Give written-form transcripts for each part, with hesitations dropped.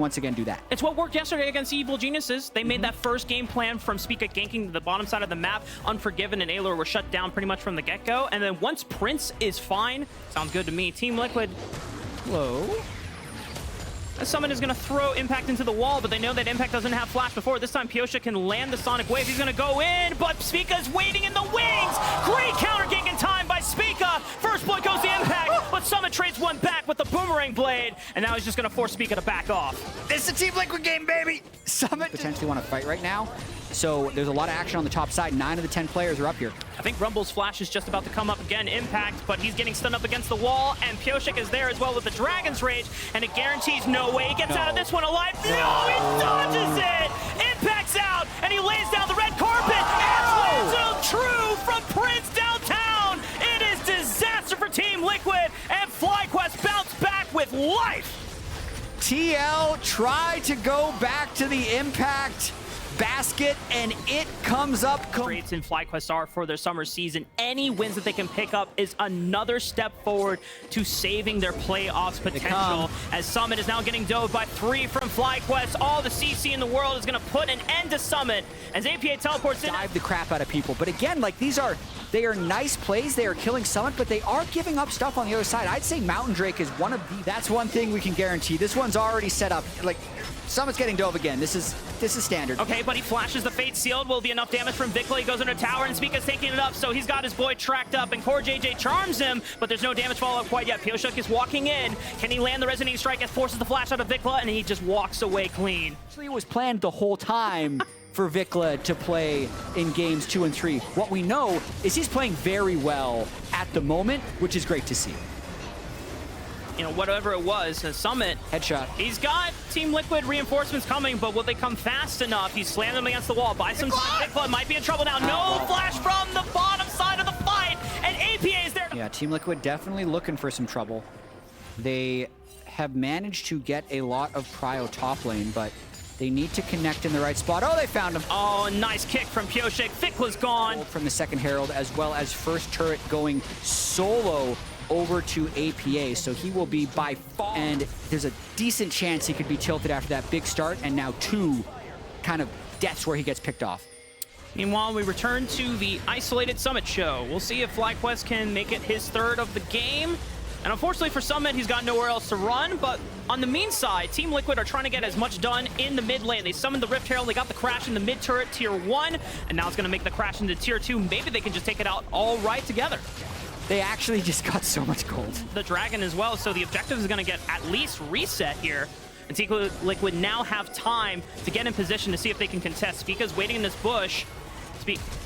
once again do that. It's what worked yesterday against Evil Geniuses. They made that first game plan from Spica ganking the bottom side of the map. Unforgiven and Aelor were shut down pretty much from the get-go. And then once Prince is fine, sounds good to me. Team Liquid, Hello. Summon is going to throw Impact into the wall, but they know that Impact doesn't have flash before. This time, Pyosha can land the Sonic Wave. He's going to go in, but Spica's waiting in the wings. Great counter gank in time by Spica. First blood goes to Impact, but Summit trades one back with the Boomerang Blade, and now he's just going to force Spica to back off. This is a Team Liquid game, baby! Summit potentially want to fight right now, so there's a lot of action on the top side. 9 of the 10 players are up here. I think Rumble's flash is just about to come up again. Impact, but he's getting stunned up against the wall, and Pyosha is there as well with the Dragon's Rage, and it guarantees no way he gets out of this one alive. No, he dodges it! Impact's out, and he lays down the red carpet, and so true from Prince downtown! It is disaster for Team Liquid, and FlyQuest bounce back with life! TL tried to go back to the Impact basket, and it comes up. Trades in FlyQuest are for their summer season. Any wins that they can pick up is another step forward to saving their playoffs potential. As Summit is now getting dove by 3 from FlyQuest. All the CC in the world is going to put an end to Summit as APA teleports in. Dive the crap out of people. But again, like they are nice plays. They are killing Summit, but they are giving up stuff on the other side. I'd say Mountain Drake is one of the... That's one thing we can guarantee. This one's already set up. Like, Summit's getting dove again. This is standard. Okay, but he flashes the Fate Sealed. Will be enough damage from Vikla. He goes into tower, and Spica's taking it up, so he's got his boy tracked up, and Core JJ charms him, but there's no damage follow-up quite yet. Pyosha is walking in. Can he land the Resonating Strike? It forces the flash out of Vikla, and he just walks away clean. Actually, it was planned the whole time for Vikla to play in games 2 and 3. What we know is he's playing very well at the moment, which is great to see. You know, whatever it was, Summit. Headshot. He's got Team Liquid reinforcements coming, but will they come fast enough? He's slammed them against the wall. Buy some time. Vikla might be in trouble now. No flash from the bottom side of the fight, and APA is there. Yeah, Team Liquid definitely looking for some trouble. They have managed to get a lot of prio top lane, but they need to connect in the right spot. Oh, they found him. Oh, nice kick from Pyosha. Vikla's gone. From the second Herald, as well as first turret going solo over to APA, so he will be by far, and there's a decent chance he could be tilted after that big start, and now 2 kind of deaths where he gets picked off. Meanwhile, we return to the isolated Summit show. We'll see if FlyQuest can make it his 3rd of the game. And unfortunately for Summit, he's got nowhere else to run, but on the mean side, Team Liquid are trying to get as much done in the mid lane. They summoned the Rift Herald, they got the crash in the mid turret tier 1, and now it's gonna make the crash into tier 2. Maybe they can just take it out all right together. They actually just got so much gold. The Dragon as well, so the objective is gonna get at least reset here. And Team Liquid now have time to get in position to see if they can contest. Spica's waiting in this bush.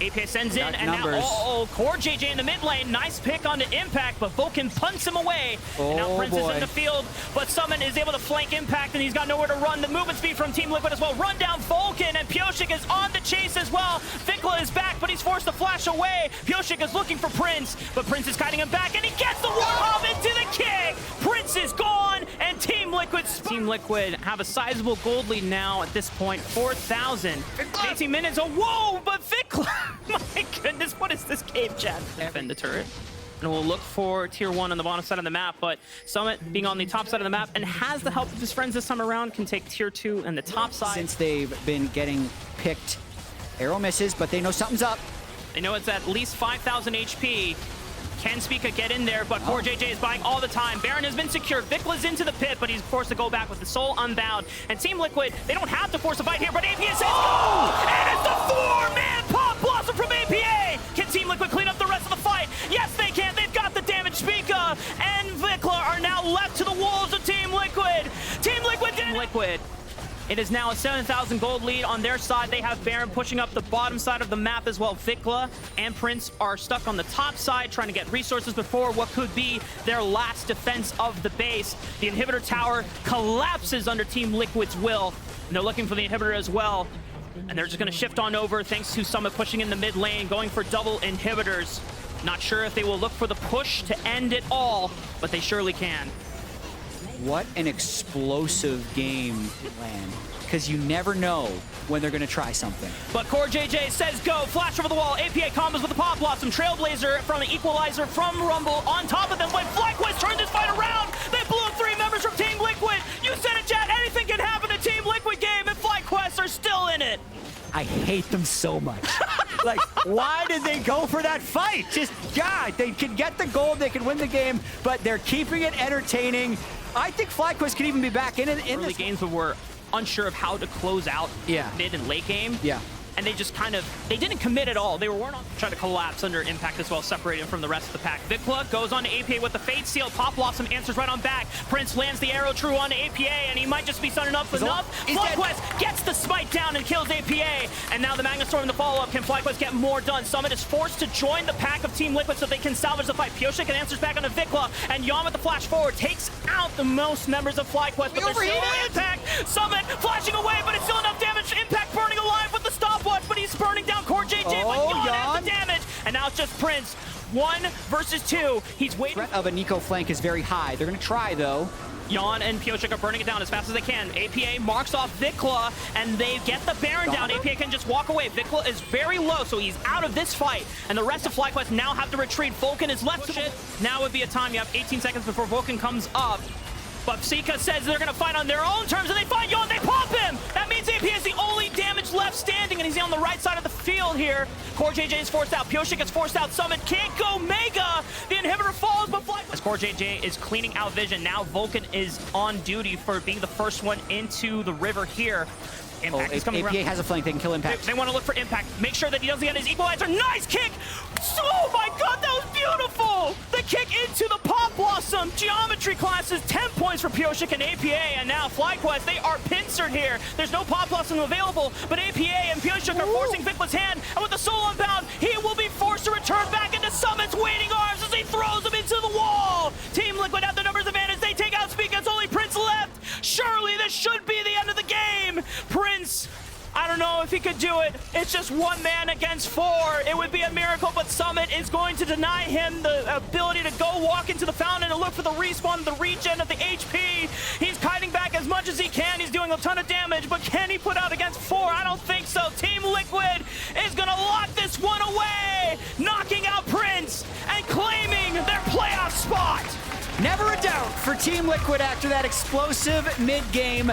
APA sends in, and now, Core JJ in the mid lane. Nice pick onto Impact, but Vulcan punts him away. And now Prince is in the field, but Summon is able to flank Impact, and he's got nowhere to run. The movement speed from Team Liquid as well. Run down Vulcan, and Pyosha is on the chase as well. Vikla is back, but he's forced to flash away. Pyosha is looking for Prince, but Prince is kiting him back, and he gets the Warhawk into the kick. Prince is gone, and Team Liquid have a sizable gold lead now at this point, 4,000. 18 minutes, oh, whoa, but Vikla, my goodness, what is this game, chat? Defend the turret. And we'll look for tier 1 on the bottom side of the map, but Summit being on the top side of the map and has the help of his friends this time around can take tier 2 and the top side. Since they've been getting picked, arrow misses, but they know something's up. They know it's at least 5,000 HP. Can Spica get in there, but Core JJ is buying all the time. Baron has been secured. Vikla's into the pit, but he's forced to go back with the soul unbound. And Team Liquid, they don't have to force a fight here, but APA says go! And it's the 4-man pop blossom from APA! Can Team Liquid clean up the rest of the fight? Yes, they can. They've got the damage. Spica and Vikla are now left to the wolves of Team Liquid. Team Liquid. It is now a 7,000 gold lead on their side. They have Baron pushing up the bottom side of the map as well. Vikla and Prince are stuck on the top side trying to get resources before what could be their last defense of the base. The inhibitor tower collapses under Team Liquid's will, and they're looking for the inhibitor as well. And they're just going to shift on over thanks to Summit pushing in the mid lane, going for double inhibitors. Not sure if they will look for the push to end it all, but they surely can. What an explosive game, land. Because you never know when they're going to try something. But Core JJ says go, flash over the wall, APA combos with the Pop Blossom, Trailblazer from the Equalizer from Rumble on top of them. When FlyQuest turns this fight around, they blew up 3 members from Team Liquid. You said it, chat, anything can happen I hate them so much. Like, why did they go for that fight? Just, God, they can get the gold, they can win the game, but they're keeping it entertaining. I think FlyQuest could even be back in early this games, but we're unsure of how to close out mid and late game. Yeah. And they just kind of, they didn't commit at all. They weren't on trying to collapse under impact as well, separated from the rest of the pack. Vikla goes on to APA with the Fate Seal. Pop Blossom answers right on back. Prince lands the arrow true on to APA, and he might just be sunning up enough. FlyQuest gets the smite down and kills APA. And now the Magnastorm in the follow-up. Can FlyQuest get more done? Summit is forced to join the pack of Team Liquid so they can salvage the fight. Pioshik answers back onto Vikla, and Yon with the flash forward takes out the most members of FlyQuest. But there's still Impact. Summit flashing away, but it's still enough damage. Impact burning alive with the stopwatch, but he's burning down Core JJ, but Yon has the damage. And now it's just Prince. 1 versus 2. He's waiting. Threat of a Nico flank is very high. They're going to try, though. Yon and Pioshik are burning it down as fast as they can. APA marks off Vikla, and they get the Baron down. APA can just walk away. Vikla is very low, so he's out of this fight. And the rest of FlyQuest now have to retreat. Vulcan is left. Now would be a time. You have 18 seconds before Vulcan comes up. But Psika says they're going to fight on their own terms, and they find Yon. They pop him! That means AP is the only damage left standing, and he's on the right side of the field here. Core JJ is forced out. Pioshik gets forced out. Summit can't go Mega. The inhibitor falls, but as Core JJ is cleaning out vision, now Vulcan is on duty for being the first one into the river here. Impact is coming APA around. has a flank. They can kill Impact. They want to look for Impact. Make sure that he doesn't get his equalizer. Nice kick! Oh my god, that was beautiful! The kick into the Pop Blossom. Geometry classes, 10 points for Pioshik and APA, and now FlyQuest, they are pincered here. There's no Pop Blossom available, but APA and Pioshik are forcing Vikla's hand, and with the soul unbound, he will be forced to return back into Summit's waiting arms as he throws him into the wall. Team Liquid have the numbers advantage. They take out Speak. It's only Prince left. Surely this should be the end of the game. Prince, I don't know if he could do it. It's just 1 man against 4. It would be a miracle, but Summit is going to deny him the ability to go walk into the fountain and look for the respawn, the regen of the HP. He's kiting back as much as he can. He's doing a ton of damage, but can he put out against 4? I don't think so. Team Liquid is going to lock this one away, knocking out Prince and claiming their playoff spot. Never a doubt for Team Liquid after that explosive mid-game.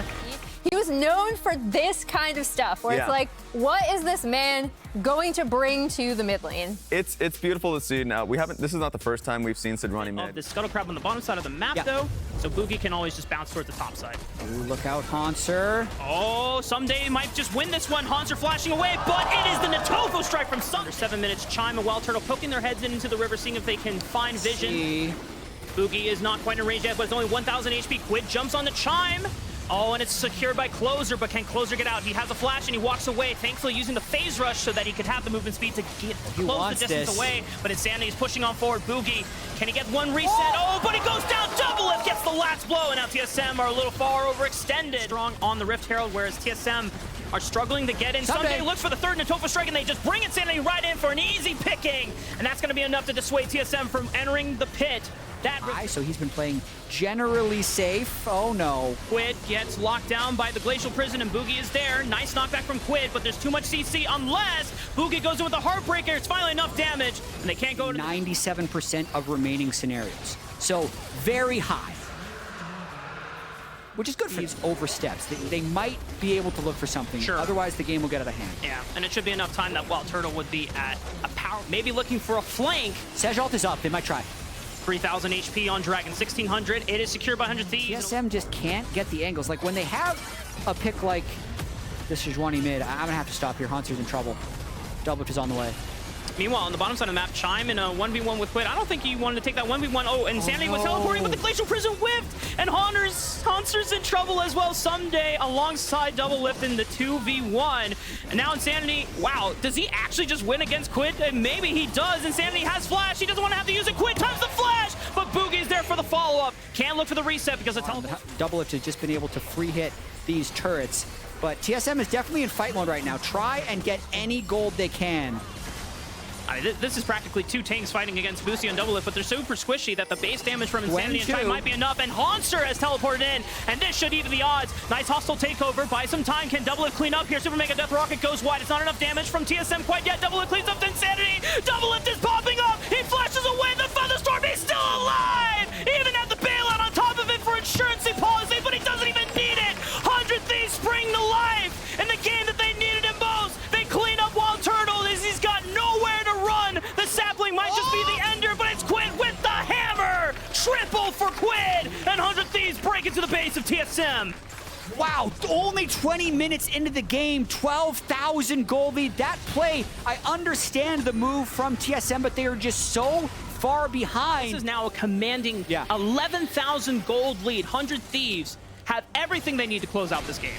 He was known for this kind of stuff, where it's like, what is this man going to bring to the mid lane? It's beautiful to see. Now this is not the first time we've seen Sidrani mid. The Scuttle Crab on the bottom side of the map, though, so Boogie can always just bounce towards the top side. Ooh, look out, Hanser. Oh, someday he might just win this one. Hanser flashing away, but it is the Natofo strike from Sun. Under 7 minutes, Chime and Wild Turtle poking their heads into the river, seeing if they can find vision. Boogie is not quite in range yet, but it's only 1,000 HP. Quid jumps on the Chime. Oh, and it's secured by Closer, but can Closer get out? He has a flash and he walks away, thankfully using the phase rush so that he could have the movement speed to close the distance away. But Insanity is pushing on forward. Boogie, can he get one reset? Oh, but he goes down. Double Lift gets the last blow, and now TSM are a little far overextended. Strong on the Rift Herald, whereas TSM are struggling to get in. Sunday looks for the third Natofo strike, and they just bring Insanity right in for an easy picking. And that's going to be enough to dissuade TSM from entering the pit. So he's been playing generally safe. Oh no. Quid gets locked down by the Glacial Prison, and Boogie is there. Nice knockback from Quid, but there's too much CC unless Boogie goes in with a Heartbreaker. It's finally enough damage, and they can't go to 97% of remaining scenarios. So very high. Which is good for these oversteps. They might be able to look for something. Sure. Otherwise, the game will get out of hand. Yeah, and it should be enough time that Wild Turtle would be at a power, maybe looking for a flank. Sejalt is up. They might try. 3,000 HP on Dragon, 1,600. It is secured by 100 Thieves. TSM just can't get the angles. Like when they have a pick like this Sejuani mid, I'm gonna have to stop here. Hanser's in trouble. Double is on the way. Meanwhile, on the bottom side of the map, Chime in a 1v1 with Quid. I don't think he wanted to take that 1v1. Oh, Insanity was teleporting, but the Glacial Prison whiffed, and Hanser's in trouble as well. Someday alongside Double Lift in the 2v1. And now Insanity, wow, does he actually just win against Quid? And maybe he does. Insanity has flash. He doesn't want to have to use it. Quid times the flash, but Boogie's there for the follow-up. Can't look for the reset because of Double Lift has just been able to free hit these turrets. But TSM is definitely in fight mode right now. Try and get any gold they can. I mean, this is practically 2 tanks fighting against Boosie and Double Lift, but they're super squishy that the base damage from Insanity and Chime might be enough, and Hanser has teleported in, and this should even the odds. Nice hostile takeover. Buy some time. Can Double Lift clean up here? Super Mega Death Rocket goes wide. It's not enough damage from TSM quite yet. Double Lift cleans up to Insanity. Double Lift is popping up. He flashes away the Thunderstorm. He's still alive. He even had the bailout on top of it for insurance policy, but he doesn't even need it. 100 Thieves spring to life in the game that they needed him most. They for Quid, and 100 Thieves break into the base of TSM. Wow, only 20 minutes into the game, 12,000 gold lead. That play, I understand the move from TSM, but they are just so far behind. This is now a commanding 11,000 gold lead. 100 Thieves have everything they need to close out this game.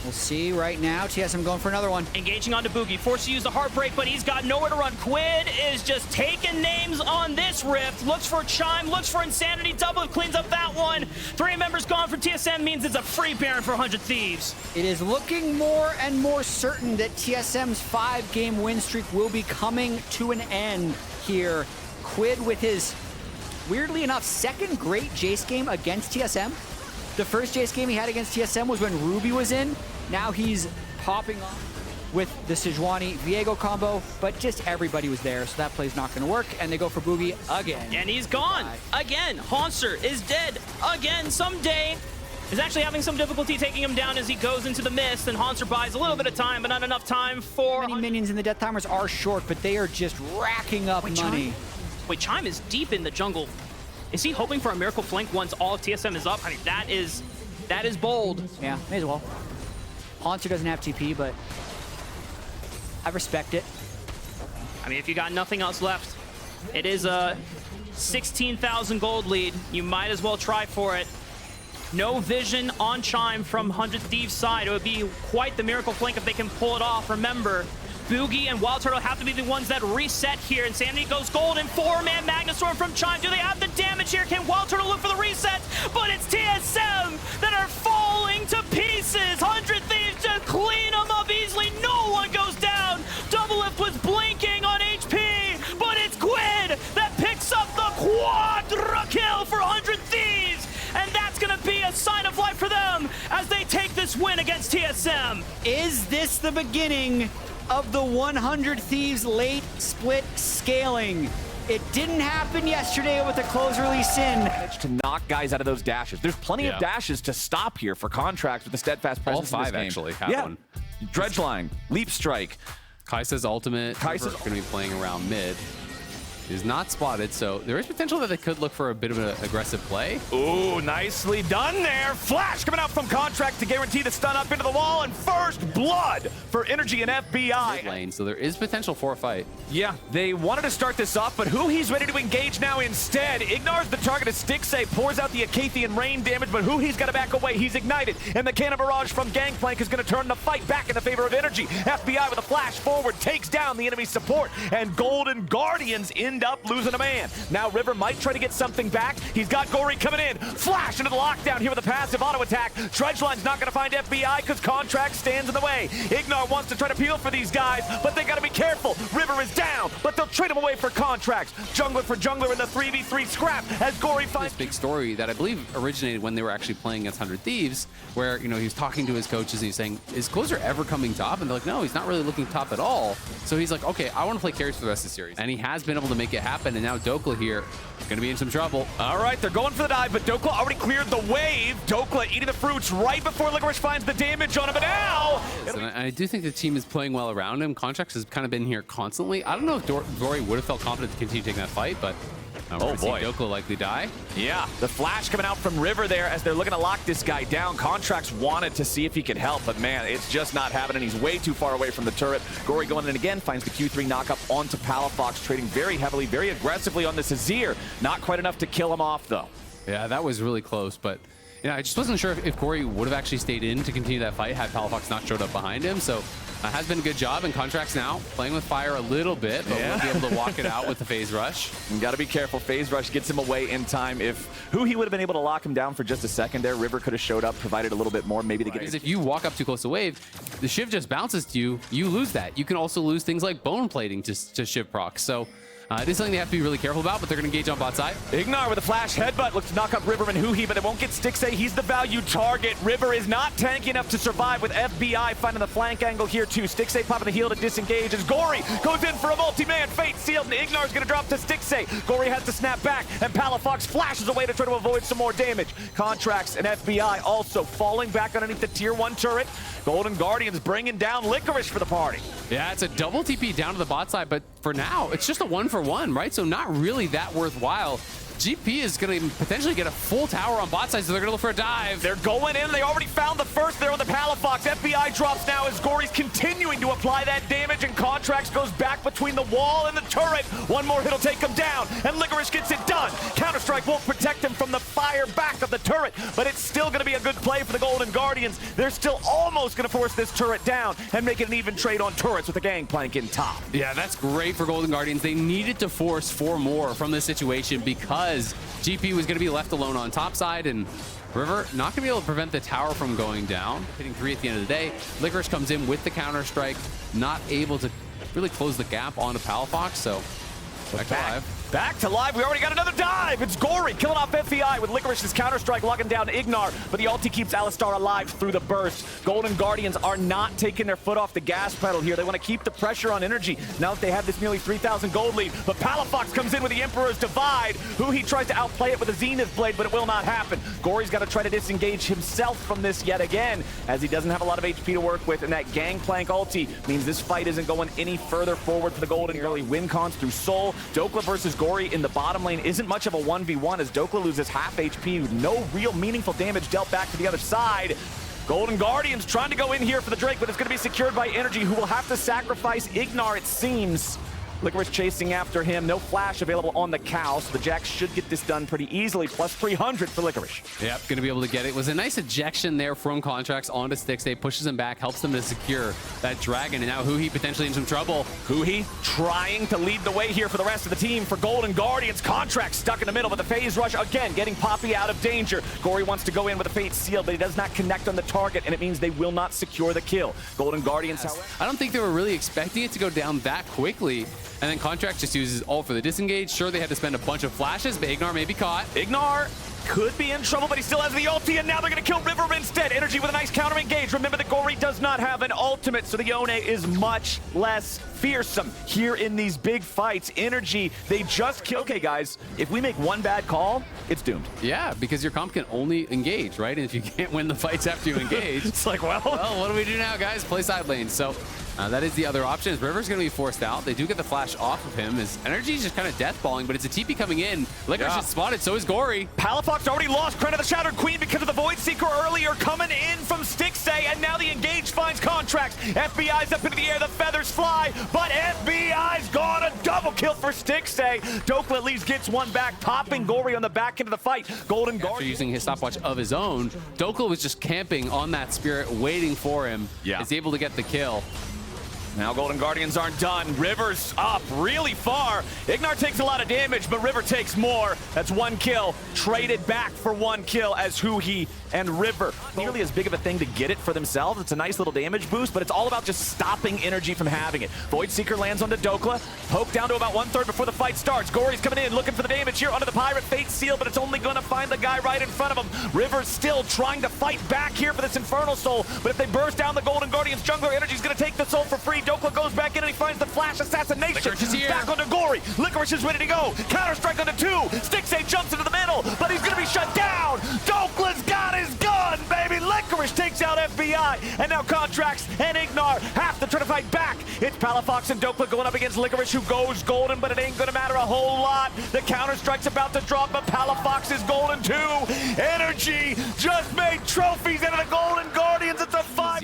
We'll see right now. TSM going for another one. Engaging onto Boogie, forced to use the Heartbreak, but he's got nowhere to run. Quid is just taking names on this rift. Looks for Chime, looks for Insanity. Double cleans up that one. 3 members gone for TSM means it's a free Baron for 100 Thieves. It is looking more and more certain that TSM's 5-game win streak will be coming to an end here. Quid with his, weirdly enough, second great Jace game against TSM. The first Jace game he had against TSM was when Ruby was in. Now he's popping off with the Sejuani-Viego combo, but just everybody was there, so that play's not going to work, and they go for Boogie again. And he's gone. Again, Haunster is dead. Again, someday. Is actually having some difficulty taking him down as he goes into the mist, and Haunster buys a little bit of time, but not enough time for... Many minions in the death timers are short, but they are just racking up money. Wait, Chime is deep in the jungle. Is he hoping for a miracle flank once all of TSM is up? I mean, that is bold. Yeah, may as well. Haunter doesn't have TP, but I respect it. I mean, if you got nothing else left, it is a 16,000 gold lead. You might as well try for it. No vision on Chime from 100 Thieves' side. It would be quite the miracle flank if they can pull it off. Remember, Boogie and Wild Turtle have to be the ones that reset here. Insanity goes gold and 4-man Magnustorm from Chime. Do they have the damage here? Can Wild Turtle look for the reset? But it's TSM that are falling to pieces. 100 Thieves just clean them up easily. No one goes down. Double Lift was blinking on HP, but it's Quid that picks up the quadra kill for 100 Thieves. And that's going to be a sign of life for them as they take this win against TSM. Is this the beginning of the 100 Thieves late split scaling? It didn't happen yesterday with the close release in. To knock guys out of those dashes. There's plenty of dashes to stop here for Contracts with the steadfast presence. All 5 in this game. actually have one. Dredge line, leap strike. Kai'Sa's ultimate. Kai'Sa's going to be playing around mid. Is not spotted, so there is potential that they could look for a bit of an aggressive play. Ooh, nicely done there. Flash coming out from Contract to guarantee the stun up into the wall, and first blood for Energy and FBI. Mid lane, so there is potential for a fight. Yeah, they wanted to start this off, but who he's ready to engage now instead. Ignores the target as Stixay pours out the Acathian rain damage, but who he's got to back away. He's ignited, and the Cannon Barrage from Gangplank is going to turn the fight back in the favor of Energy. FBI with a flash forward takes down the enemy support, and Golden Guardians end up losing a man. Now River might try to get something back. He's got Gory coming in. Flash into the lockdown here with a passive auto attack. Dredgeline's not going to find FBI because Contract stands in the way. Ignar wants to try to peel for these guys, but they got to be careful. River is down, but they'll trade him away for Contracts. Jungler for Jungler in the 3v3 scrap as Gory finds... This big story that I believe originated when they were actually playing against 100 Thieves, where, you know, he was talking to his coaches and he's saying, is Closer ever coming top? And they're like, no, he's not really looking top at all. So he's like, okay, I want to play carries for the rest of the series. And he has been able to make it happen, and now Dokla here gonna be in some trouble. All right, they're going for the dive, but Dokla already cleared the wave. Dokla eating the fruits right before Licorice finds the damage on him, but now... And I do think the team is playing well around him. Contracts has kind of been here constantly. I don't know if Dory would have felt confident to continue taking that fight, but we're gonna see Dokla likely die. Yeah, the flash coming out from River there as they're looking to lock this guy down. Contracts wanted to see if he could help, but man, it's just not happening. He's way too far away from the turret. Gory going in again, finds the Q3 knockup onto Palafox, trading very heavily, very aggressively on this Azir. Not quite enough to kill him off, though. Yeah, that was really close, but you know, I just wasn't sure if Gory would have actually stayed in to continue that fight had Palafox not showed up behind him. So has been a good job, and Contracts now playing with fire a little bit, but we'll be able to walk it out with the phase rush. You got to be careful. Phase rush gets him away in time. If he would have been able to lock him down for just a second there, River could have showed up, provided a little bit more, maybe to get... Because if you walk up too close to wave, the Shiv just bounces to you, you lose that. You can also lose things like bone plating to Shiv procs. So it is something they have to be really careful about, but they're going to engage on bot side. Ignar with a flash headbutt looks to knock up River and Huhi, but it won't get Stixay. He's the value target. River is not tanky enough to survive with FBI finding the flank angle here too. Stixay popping the heal to disengage as Gory goes in for a multi-man fate sealed, and Ignar's going to drop to Stixay. Gory has to snap back, and Palafox flashes away to try to avoid some more damage. Contracts and FBI also falling back underneath the tier 1 turret. Golden Guardians bringing down Licorice for the party. Yeah, it's a double TP down to the bot side, but for now, it's just a 1-for-1, right? So not really that worthwhile. GP is going to potentially get a full tower on bot side, so they're going to look for a dive. They're going in. They already found the first there on the Palafox. FBI drops now as Gory's continuing to apply that damage, and Contracts goes back between the wall and the turret. One more hit will take him down, and Licorice gets it done. Counter-Strike won't protect him from the fire back of the turret, but it's still going to be a good play for the Golden Guardians. They're still almost going to force this turret down and make it an even trade on turrets with the Gangplank in top. Yeah, that's great for Golden Guardians. They needed to force 4 more from this situation because GP was going to be left alone on top side, and River not going to be able to prevent the tower from going down. Hitting 3 at the end of the day. Licorice comes in with the Counter-Strike, not able to really close the gap onto Palafox, so Back to live. We already got another dive. It's Gory killing off FBI with Licorice's Counter-Strike locking down Ignar, but the ulti keeps Alistar alive through the burst. Golden Guardians are not taking their foot off the gas pedal here. They want to keep the pressure on Energy now that they have this nearly 3,000 gold lead. But Palafox comes in with the Emperor's Divide, who he tries to outplay it with a Zenith Blade, but it will not happen. Gory's got to try to disengage himself from this yet again, as he doesn't have a lot of HP to work with, and that Gangplank ulti means this fight isn't going any further forward for the Golden early win cons through Soul. Dokla versus Gory in the bottom lane isn't much of a 1v1 as Dokla loses half HP with no real meaningful damage dealt back to the other side. Golden Guardians trying to go in here for the Drake, but it's going to be secured by Energy, who will have to sacrifice Ignar, it seems. Licorice chasing after him. No flash available on the cow, so the Jax should get this done pretty easily. Plus 300 for Licorice. Yep, going to be able to get it. It was a nice ejection there from Contracts onto Stixay, pushes him back, helps them to secure that Dragon, and now Huhi potentially in some trouble. Huhi trying to lead the way here for the rest of the team for Golden Guardians. Contracts stuck in the middle, but the phase rush again getting Poppy out of danger. Gory wants to go in with a Fate Seal, but he does not connect on the target, and it means they will not secure the kill. Golden Guardians, however, I don't think they were really expecting it to go down that quickly. And then Contract just uses ult for the disengage. Sure, they had to spend a bunch of flashes, but Ignar may be caught. Ignar could be in trouble, but he still has the ulti, and now they're going to kill River instead. Energy with a nice counter engage. Remember that Gory does not have an ultimate, so the Yone is much less fearsome here in these big fights. Energy, they just kill. Okay, guys, if we make one bad call, it's doomed. Yeah, because your comp can only engage, right? And if you can't win the fights after you engage, it's like, well, what do we do now, guys? Play side lane. So that is the other option. Is River's going to be forced out. They do get the flash off of him. His energy is just kind of deathballing, but it's a TP coming in. Licorice is spotted, so is Gory. Palafox already lost Crown of the Shattered Queen because of the Void Seeker earlier coming in from Stixay, and now the engage finds Contracts. FBI's up into the air, the feathers fly, but FBI's gone. A double kill for Stixay. Dokla at least gets one back, popping Gory on the back end of the fight. Golden Guard using his stopwatch of his own. Dokla was just camping on that Spirit, waiting for him. Yeah. Is able to get the kill. Now Golden Guardians aren't done. River's up really far. Ignar takes a lot of damage, but River takes more. That's one kill, traded back for one kill as Huhi and River. Nearly as big of a thing to get it for themselves. It's a nice little damage boost, but it's all about just stopping Energy from having it. Void Seeker lands onto Dokla. Poke down to about 1/3 before the fight starts. Gory's coming in, looking for the damage here onto the Pirate Fate Seal, but it's only going to find the guy right in front of him. River's still trying to fight back here for this Infernal Soul, but if they burst down the Golden Guardians jungler, Energy's going to take the soul for free. Dokla goes back in and he finds the flash assassination. Licorice is here. Back onto Gory. Licorice is ready to go. Counter-Strike onto 2. Stixay jumps into the middle, but he's going to be shut down. Dokla's got his gun, baby. Licorice takes out FBI, and now Contracts and Ignar have to try to fight back. It's Palafox and Dokla going up against Licorice, who goes golden, but it ain't going to matter a whole lot. The Counter-Strike's about to drop, but Palafox is golden too. Energy just made trophies out of the Golden Guardians. It's a 5.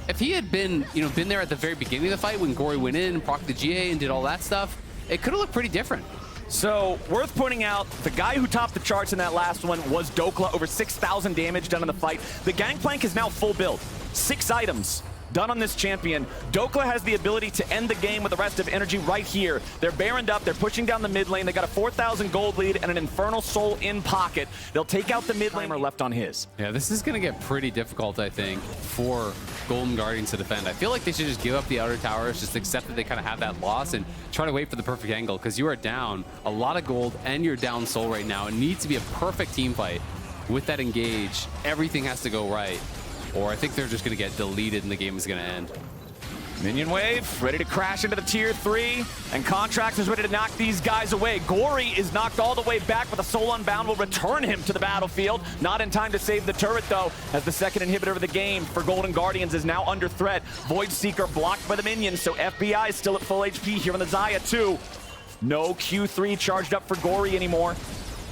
If he had been, been there at the very beginning of the fight when Gory went in, procced the GA and did all that stuff, it could have looked pretty different. So, worth pointing out, the guy who topped the charts in that last one was Dokla, over 6,000 damage done in the fight. The Gangplank is now full build. 6 items done on this champion. Dokla has the ability to end the game with the rest of Energy right here. They're baroned up, they're pushing down the mid lane, they got a 4,000 gold lead and an Infernal Soul in pocket. They'll take out the mid laner left on his. Yeah, this is going to get pretty difficult, I think, for Golden Guardians to defend. I feel like they should just give up the outer towers, just accept that they kind of have that loss and try to wait for the perfect angle, because you are down a lot of gold and you're down soul right now. It needs to be a perfect team fight. With that engage, everything has to go right, or I think they're just going to get deleted and the game is going to end. Minion wave, ready to crash into the tier 3, and Contracts is ready to knock these guys away. Gory is knocked all the way back, but the Soul Unbound will return him to the battlefield. Not in time to save the turret, though, as the second inhibitor of the game for Golden Guardians is now under threat. Void Seeker blocked by the minions, so FBI is still at full HP here on the Xayah, too. No Q3 charged up for Gory anymore.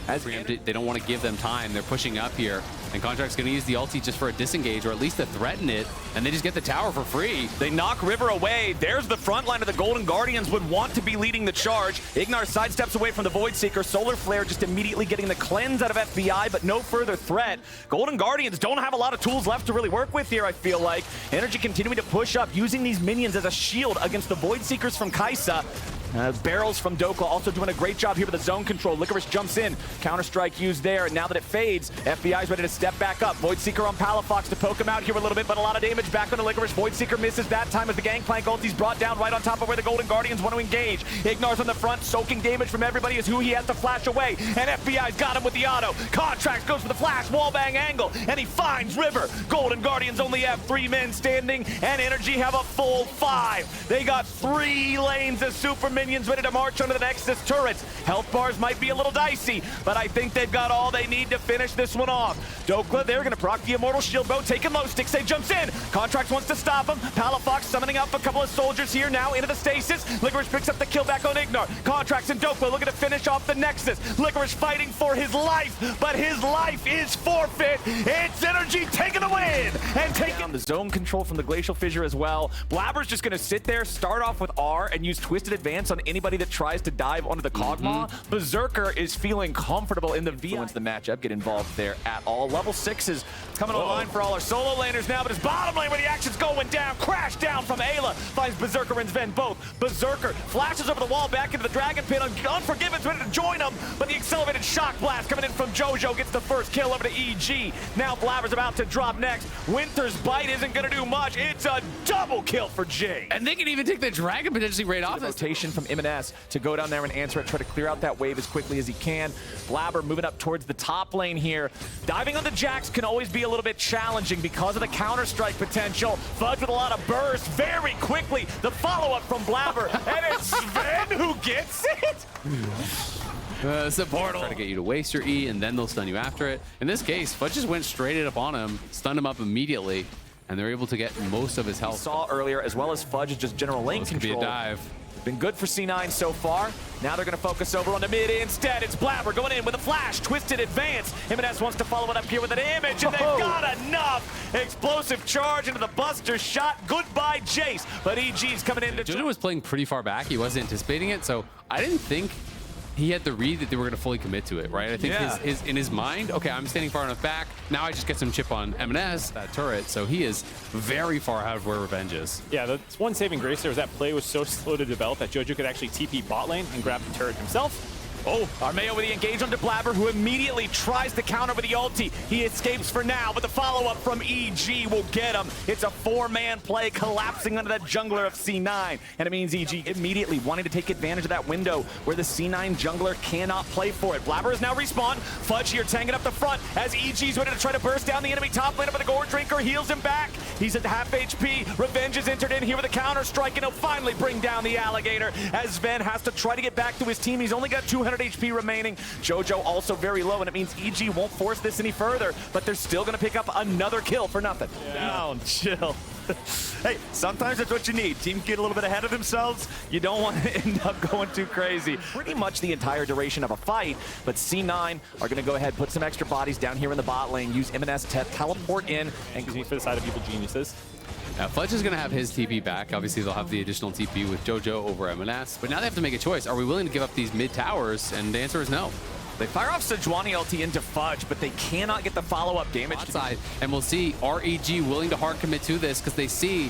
They don't want to give them time. They're pushing up here. And Contract's going to use the ulti just for a disengage, or at least to threaten it. And they just get the tower for free. They knock River away. There's the front line of the Golden Guardians would want to be leading the charge. Ignar sidesteps away from the Void Seeker. Solar Flare just immediately getting the cleanse out of FBI, but no further threat. Golden Guardians don't have a lot of tools left to really work with here, I feel like. Energy continuing to push up, using these minions as a shield against the Void Seekers from Kai'Sa. Barrels from Dokla also doing a great job here with the zone control. Licorice jumps in. Counter-Strike used there. And now that it fades, FBI's ready to step back up. Void Seeker on Palafox to poke him out here a little bit, but a lot of damage back on the Licorice. Void Seeker misses that time as the Gangplank ulti's brought down right on top of where the Golden Guardians want to engage. Ignar's on the front, soaking damage from everybody is who he has to flash away. And FBI's got him with the auto. Contracts goes for the flash, wallbang angle, and he finds River. Golden Guardians only have 3 men standing, and Energy have a full 5. They got 3 lanes of super minions ready to march onto the Nexus turrets. Health bars might be a little dicey, but I think they've got all they need to finish this one off. Dokla, they're going to proc the Immortal Shield Bow, taking low. Stixay jumps in. Contracts wants to stop him. Palafox summoning up a couple of soldiers here now into the stasis. Licorice picks up the kill back on Ignar. Contracts and Dokla looking to finish off the Nexus. Licorice fighting for his life, but his life is forfeit. It's Energy taking the win and taking the zone control from the Glacial Fissure as well. Blabber's just going to sit there, start off with R, and use Twisted Advance on anybody that tries to dive onto the Kog'Maw. Berserker is feeling comfortable in the V. Once the matchup, get involved there at all. Level 6 is coming online for all our solo laners now, but his bottom lane where the action's going down. Crash down from Ayla. Finds Berserker and Sven both. Berserker flashes over the wall back into the Dragon Pit. Unforgiven's ready to join him, but the accelerated shock blast coming in from Jojo gets the first kill over to EG. Now Blabber's about to drop next. Winter's Bite isn't going to do much. It's a double kill for Jay. And they can even take the Dragon potentially right off. Rotation from M&S to go down there and answer it, try to clear out that wave as quickly as he can. Blabber moving up towards the top lane here. Diving on the Jax can always be a little bit challenging because of the Counter-Strike potential. Fudge with a lot of burst very quickly. The follow-up from Blabber, and it's Sven who gets it. Support try to get you to waste your E, and then they'll stun you after it. In this case, Fudge just went straight up on him, stunned him up immediately, and they're able to get most of his health. We saw earlier, as well as Fudge's just general lane control. Could be a dive. Been good for C9 so far. Now they're going to focus over on the mid instead. It's Blabber going in with a flash, Twisted Advance. M&S wants to follow it up here with an image, and they've got enough. Explosive charge into the Buster shot. Goodbye, Jace. But EG's coming in to... Jojo was playing pretty far back. He wasn't anticipating it, so I didn't think he had the read that they were going to fully commit to it, right? I think in his mind, okay, I'm standing far enough back. Now I just get some chip on M&S, that turret. So he is very far out of where Revenge is. Yeah, that's one saving grace there was that play was so slow to develop that Jojo could actually TP bot lane and grab the turret himself. Oh, Armeo with the engage onto Blabber, who immediately tries to counter with the ulti. He escapes for now, but the follow-up from EG will get him. It's a 4-man play collapsing under that jungler of C9. And it means EG immediately wanting to take advantage of that window where the C9 jungler cannot play for it. Blabber is now respawned. Fudge here tanking up the front as EG's ready to try to burst down the enemy top lane, but the Gore Drinker heals him back. He's at half HP. Revenge is entered in here with a counter-strike, and he'll finally bring down the Alligator as Sven has to try to get back to his team. He's only got 200 HP remaining. Jojo also very low, and it means EG won't force this any further, but they're still going to pick up another kill for nothing. Down, chill. Hey, sometimes that's what you need. Teams get a little bit ahead of themselves. You don't want to end up going too crazy. Pretty much the entire duration of a fight, but C9 are going to go ahead, put some extra bodies down here in the bot lane, use M&S to teleport in, and For the side of Evil Geniuses. Now, Fudge is going to have his TP back. Obviously, they'll have the additional TP with Jojo over M&S. But now they have to make a choice. Are we willing to give up these mid towers? And the answer is no. They fire off Sejuani LT into Fudge, but they cannot get the follow-up damage. Outside, and we'll see REG willing to hard commit to this because they see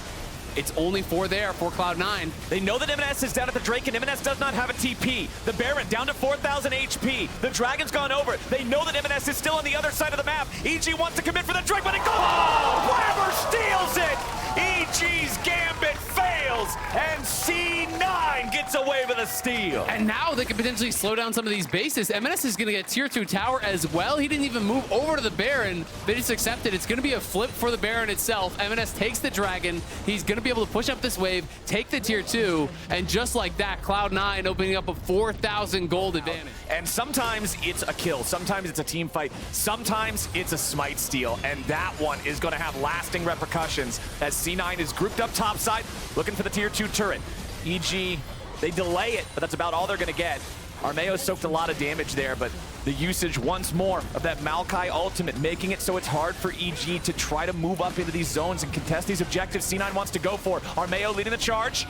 it's only 4 there for Cloud9. They know that M&S is down at the Drake, and M&S does not have a TP. The Baron down to 4,000 HP. The Dragon's gone over. They know that M&S is still on the other side of the map. EG wants to commit for the Drake, but it goes. Oh! Blabber steals it! EG's Gambit fails, and C9 gets away with a steal. And now they can potentially slow down some of these bases. M&S is going to get tier 2 tower as well. He didn't even move over to the Baron. They just accepted. It's going to be a flip for the Baron itself. M&S takes the Dragon. He's going to be able to push up this wave, take the tier 2, and just like that, Cloud9 opening up a 4,000 gold advantage. And sometimes it's a kill, sometimes it's a team fight, sometimes it's a smite steal, and that one is going to have lasting repercussions as C9 is grouped up topside, looking for the tier 2 turret. EG, they delay it, but that's about all they're going to get. Armeo soaked a lot of damage there, but the usage once more of that Maokai ultimate, making it so it's hard for EG to try to move up into these zones and contest these objectives C9 wants to go for. Armeo leading the charge.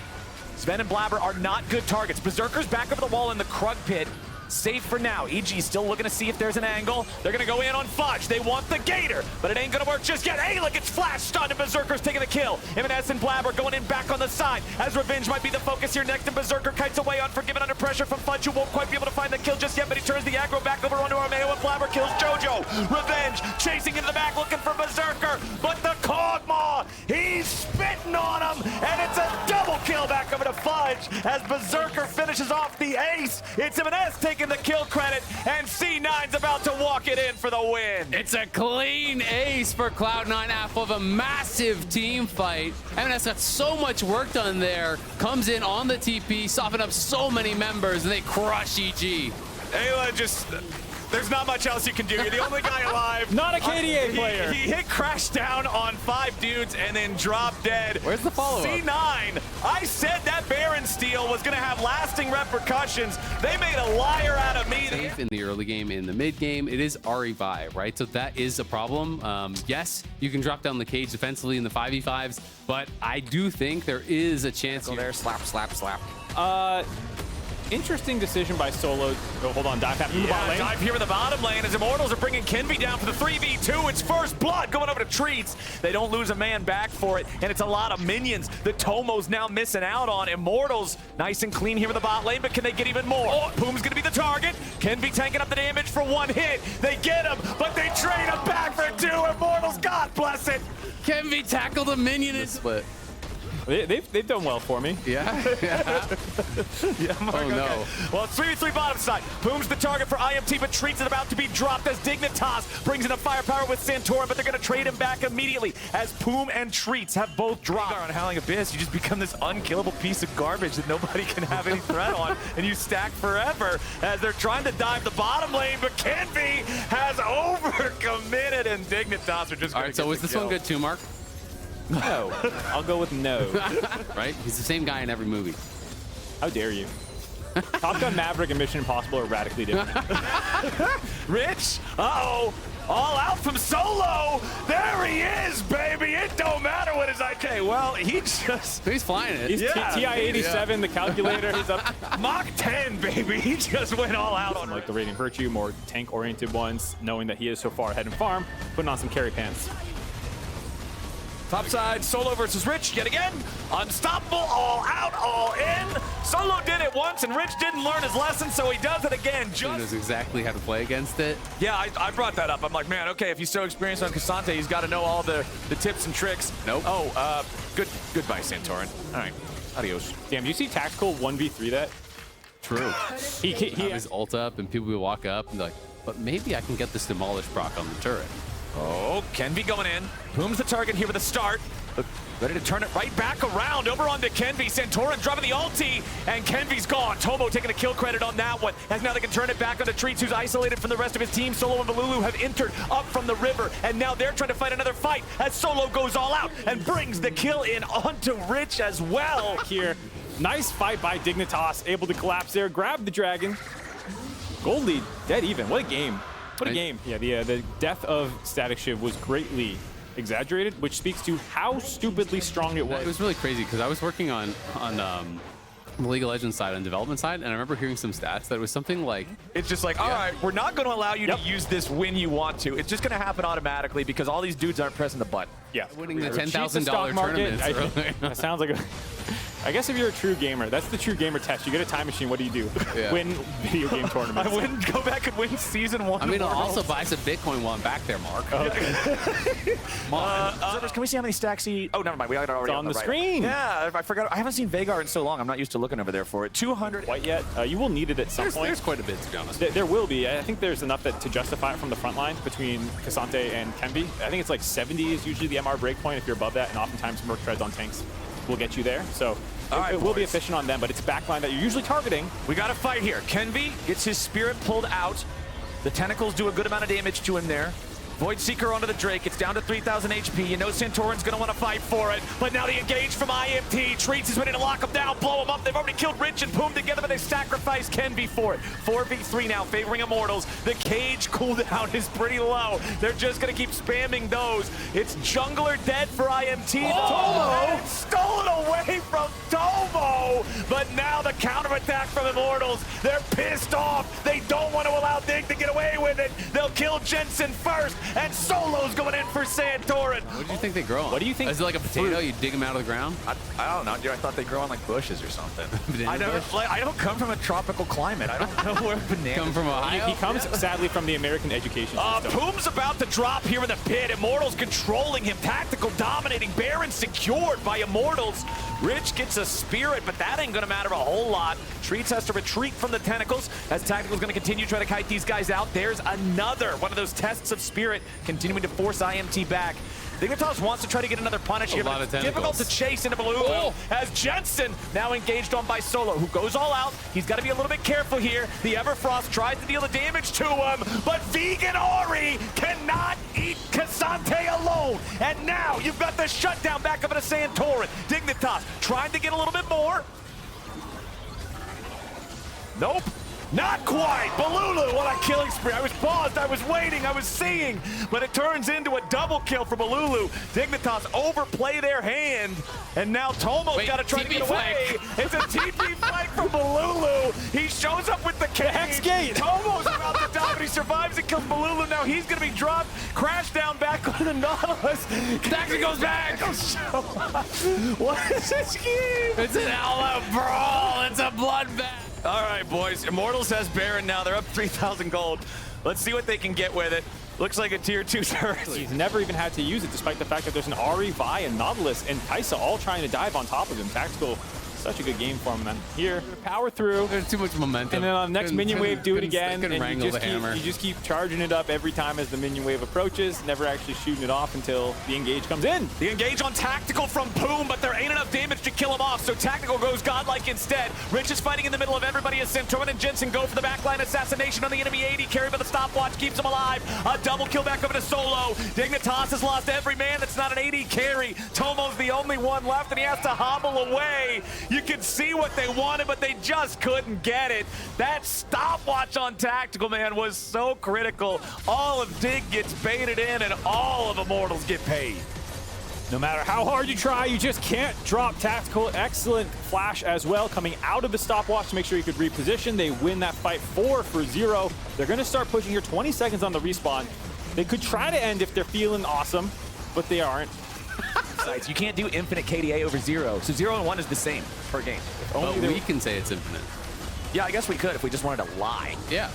Sven and Blabber are not good targets. Berserker's back over the wall in the Krug pit. Safe for now. EG still looking to see if there's an angle. They're going to go in on Fudge. They want the Gator, but it ain't going to work just yet. Ayla gets flash stunned, and Berserker's taking the kill. M&S and Blabber going in back on the side, as Revenge might be the focus here next, and Berserker kites away Unforgiven under pressure from Fudge, who won't quite be able to find the kill just yet, but he turns the aggro back over onto Armeo, and Blabber kills Jojo. Revenge chasing into the back, looking for Berserker, but the Kog'Maw, he's spitting on him, and it's a double kill back over to Fudge, as Berserker finishes off the ace. It's M&S taking the kill credit, and C9's about to walk it in for the win. It's a clean ace for Cloud9 after of a massive team fight. M&S got so much work done there. Comes in on the TP, soften up so many members, and they crush EG. Ayla just... There's not much else you can do. You're the only guy alive. Not a KDA player. He hit crash down on 5 dudes and then dropped dead. Where's the follow-up? C9, I said that Baron steal was going to have lasting repercussions. They made a liar out of me. Safe in the early game, in the mid game, it is RE5, right? So that is a problem. Yes, you can drop down the cage defensively in the 5v5s, but I do think there is a chance. Go there, slap, slap, slap. Interesting decision by Solo. Oh, hold on, dive back in the bottom lane. Dive here in the bottom lane as Immortals are bringing Kenby down for the 3v2. It's first blood going over to Treats. They don't lose a man back for it, and it's a lot of minions that Tomo's now missing out on. Immortals nice and clean here in the bot lane, but can they get even more? Oh, Poom's gonna be the target. Kenby tanking up the damage for 1 hit. They get him, but they trade him back for 2. Immortals, God bless it. Kenby tackled a minion in split. They've done well for me. Yeah. Yeah, Mark, oh, no. Okay. Well, it's 3v3 bottom side. Poom's the target for IMT, but Treats is about to be dropped as Dignitas brings in a firepower with Santorin, but they're going to trade him back immediately as Poom and Treats have both dropped. On Howling Abyss, you just become this unkillable piece of garbage that nobody can have any threat on, and you stack forever as they're trying to dive the bottom lane, but Kenby has overcommitted, and Dignitas are just All right, so was this one good too, Mark? No. I'll go with no. Right? He's the same guy in every movie. How dare you? Top Gun Maverick and Mission Impossible are radically different. Rich, uh-oh, all out from Solo. There he is, baby. It don't matter what his IK. Well, He's flying it. He's TI-87, the calculator. He's up. Mach 10, baby. He just went all out on Like the Radiant Virtue, more tank-oriented ones, knowing that he is so far ahead in farm, putting on some carry pants. Top side, Solo versus Rich yet again. Unstoppable, all out, all in. Solo did it once, and Rich didn't learn his lesson, so he does it again. He knows exactly how to play against it. Yeah, I brought that up. I'm like, man, okay, if he's so experienced on Cassante, he's got to know all the tips and tricks. Nope. Oh, goodbye, Santorin. All right, adios. Damn, do you see Tactical 1v3 that? True. He Have his ult up, and people will walk up and be like, but maybe I can get this Demolish proc on the turret. Oh, Kenby going in. Poom's the target here with a start. Ready to turn it right back around over onto Kenby. Santorin dropping the ulti, and Kenby's gone. Tomo taking a kill credit on that one, as now they can turn it back onto Treats, who's isolated from the rest of his team. Solo and Balulu have entered up from the river, and now they're trying to fight another fight as Solo goes all out and brings the kill in onto Rich as well. here. Nice fight by Dignitas, able to collapse there, grab the dragon. Gold lead, dead even. What a game. What a game. Yeah, the death of Static Shiv was greatly exaggerated, which speaks to how stupidly strong it was. It was really crazy because I was working on the League of Legends side, on development side, and I remember hearing some stats that it was something like... It's just like, all right, we're not going to allow you to use this when you want to. It's just going to happen automatically because all these dudes aren't pressing the button. Yeah. Winning the Cheat $10,000 stock market, tournaments. That sounds like a... I guess if you're a true gamer, that's the true gamer test. You get a time machine, what do you do? Yeah. Win video game tournaments. I wouldn't go back and win season 1. I mean, I'll Worlds. also buy some Bitcoin while I'm back there, Mark. Okay. Observers, can we see how many stacks he... Oh, never mind. We got it already It's on the right. screen. Yeah, I forgot. I haven't seen Vagar in so long. I'm not used to looking over there for it. 200. Quite yet. You will need it at some point. There's quite a bit, to be honest. There will be. I think there's enough to justify it from the front line between Cassante and Kenby. I think it's like 70 is usually the MR breakpoint if you're above that, and oftentimes Merc treads on tanks will get you there. So it will be efficient on them, but it's backline that you're usually targeting. We got a fight here. Kenby gets his spirit pulled out. The tentacles do a good amount of damage to him there. Void Seeker onto the Drake. It's down to 3,000 HP. You know Santorin's going to want to fight for it. But now the engage from IMT. Treats is ready to lock him down, blow him up. They've already killed Rich and Poom together, but they sacrifice Kenby for it. 4v3 now, favoring Immortals. The cage cooldown is pretty low. They're just going to keep spamming those. It's jungler dead for IMT. Oh! It's stolen away from Tomo. But now the counterattack from Immortals. They're pissed off. They don't want to allow Dig to get away with it. They'll kill Jensen first. And Solo's going in for Santorin. What do you think they grow on? What do you think? Is it like a potato? You dig them out of the ground? I don't know, dude. I thought they grow on like bushes or something. I don't come from a tropical climate. I don't know where bananas Come from Ohio? He comes, sadly, from the American education system. Poom's about to drop here in the pit. Immortals controlling him. Tactical dominating. Baron secured by Immortals. Rich gets a spirit, but that ain't going to matter a whole lot. Treats has to retreat from the tentacles as Tactical's going to continue trying to kite these guys out. There's another one of those tests of spirit continuing to force IMT back. Dignitas wants to try to get another punish here, but it's difficult to chase into Baloo as Jensen now engaged on by Solo, who goes all out. He's got to be a little bit careful here. The Everfrost tries to deal the damage to him, but Vegan Ori cannot eat Cassante alone. And now you've got the shutdown back up into Santorin. Dignitas trying to get a little bit more. Nope. Not quite. Balulu on a killing spree. I was paused. I was waiting. I was seeing. But it turns into a double kill for Balulu. Dignitas overplay their hand. And now Tomo's got to try to get away. It's a TP flank from Balulu. He shows up with the Hex Gate. Tomo's about to die, but he survives and kills Balulu. Now he's going to be dropped. Crash down back on the Nautilus. Taxi goes back. What is this game? It's an all-out brawl. It's a bloodbath. All right, boys. Immortals has Baron now. They're up 3,000 gold. Let's see what they can get with it. Looks like a tier 2 turret. He's never even had to use it, despite the fact that there's an Ahri, Vi, and Nautilus, and Kaisa all trying to dive on top of him. Tactical, such a good game for him, man. Here, power through. There's too much momentum. And then on the next minion wave, do it again. And you you just keep charging it up every time as the minion wave approaches, never actually shooting it off until the engage comes in. The engage on Tactical from Poom, but there ain't enough damage to kill him off, so Tactical goes godlike instead. Rich is fighting in the middle of everybody as Santorin and Jensen go for the backline assassination on the enemy AD. Carry by the stopwatch keeps him alive. A double kill back over to Solo. Dignitas has lost every man that's not an AD carry. Tomo's the only one left, and he has to hobble away. You can see what they wanted, but they just couldn't get it. That stopwatch on Tactical, man, was so critical. All of Dig gets baited in, and all of Immortals get paid. No matter how hard you try, you just can't drop Tactical. Excellent flash as well, coming out of the stopwatch to make sure he could reposition. They win that fight 4-0. They're going to start pushing here. 20 seconds on the respawn. They could try to end if they're feeling awesome, but they aren't. You can't do infinite KDA over 0, so 0 and 1 is the same per game. But we can say it's infinite. Yeah, I guess we could if we just wanted to lie. Yeah.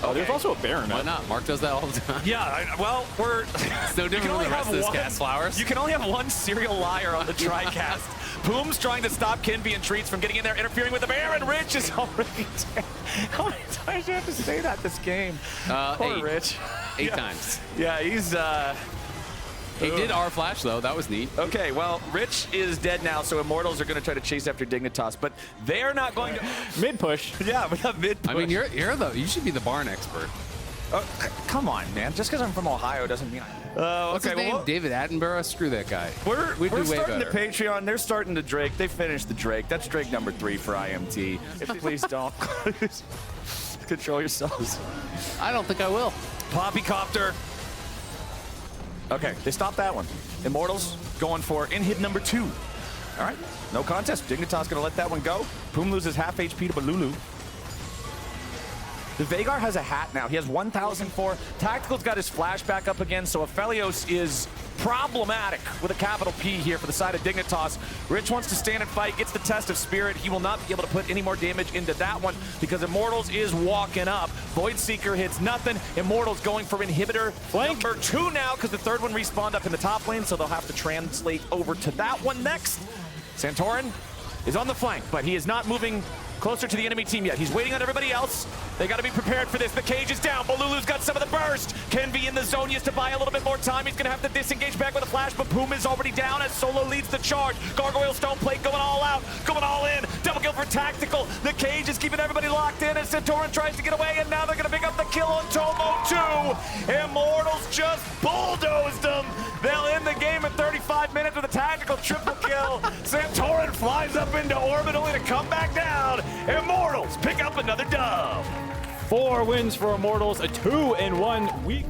Oh, there's also a Baron. Why not? Mark does that all the time. Yeah, well, we're... It's no different than the rest of this cast, Flowers. You can only have one serial liar on the TriCast. Poom's trying to stop Kenby and Treats from getting in there, interfering with the Baron. Rich is already dead. How many times do you have to say that this game? Poor 8. Rich. 8 times. Yeah, he's... He did R flash though. That was neat. Okay, well, Rich is dead now, so Immortals are going to try to chase after Dignitas, but they're not going to Mid push. Yeah, we have mid push. I mean, you should be the barn expert. Come on, man. Just because I'm from Ohio doesn't mean I... What's his name? well, David Attenborough? Screw that guy. We're do way starting better. the Patreon. They're starting the Drake. They finished the Drake. That's Drake number 3 for IMT. Please don't. Control yourselves. I don't think I will. Poppycopter. Okay, they stopped that one. Immortals going for inhib number 2. All right, no contest. Dignitas gonna let that one go. Poom loses half HP to Balulu. The Veigar has a hat now. He has 1,004. Tactical's got his flash back up again, so Aphelios is problematic with a capital P here for the side of Dignitas. Rich wants to stand and fight, gets the test of spirit. He will not be able to put any more damage into that one because Immortals is walking up. Void Seeker hits nothing. Immortals going for inhibitor Flank. number 2 now because the third one respawned up in the top lane, so they'll have to translate over to that one next. Santorin is on the flank, but he is not moving closer to the enemy team yet. He's waiting on everybody else. They got to be prepared for this. The cage is down. Bolulu's got some of the burst. Can be in the zone used to buy a little bit more time. He's going to have to disengage back with a flash, but Boom is already down as Solo leads the charge. Gargoyle Stone Plate going all out, going all in. Double kill for Tactical. The cage is keeping everybody locked in as Santorin tries to get away, and now they're going to pick up the kill on Tomo too. Immortals just bulldozed them. They'll end the game in 35 minutes with a tactical triple kill. Santorin flies up into orbit only to come back down. Immortals pick up another dub. 4 wins for Immortals, a 2-1 week.